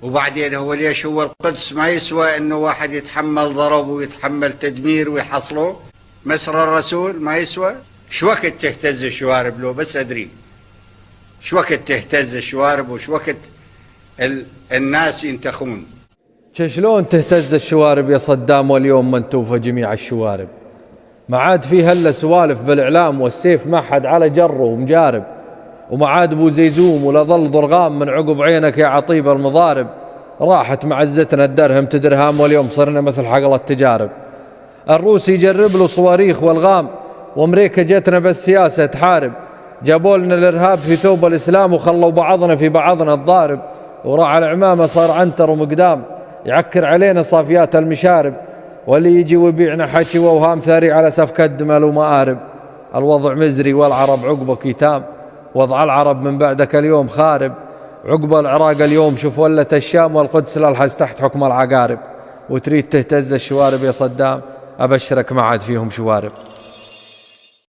وبعدين هو ليش هو القدس ما يسوى انه واحد يتحمل ضرب ويتحمل تدمير ويحصله؟ مسر الرسول ما يسوى؟ شو وقت تهتز الشوارب؟ لو بس ادري شو وقت تهتز الشوارب وشو وقت الناس ينتخون؟ شلون تهتز الشوارب يا صدام واليوم منتوفة جميع الشوارب؟ ما عاد فيه الا سوالف بالاعلام والسيف ما حد على جره ومجارب، وما عاد ابو زيزوم ولا ظل ضرغام من عقب عينك يا عطيب المضارب. راحت معزتنا الدرهم تدرهام واليوم صرنا مثل حقل التجارب. الروس يجرب له صواريخ والغام وامريكا جتنا بالسياسة تحارب. جابوا لنا الارهاب في ثوب الاسلام وخلوا بعضنا في بعضنا الضارب. وراح العمامة صار عنتر ومقدام يعكر علينا صافيات المشارب، واللي يجي ويبيعنا حكي واوهام ثري على سفك الدمل ومآرب. الوضع مزري والعرب عقبك يتام، وضع العرب من بعدك اليوم خارب. عقب العراق اليوم شوف ولت الشام والقدس للحز تحت حكم العقارب. وتريد تهتز الشوارب يا صدام؟ أبشرك ما عاد فيهم شوارب.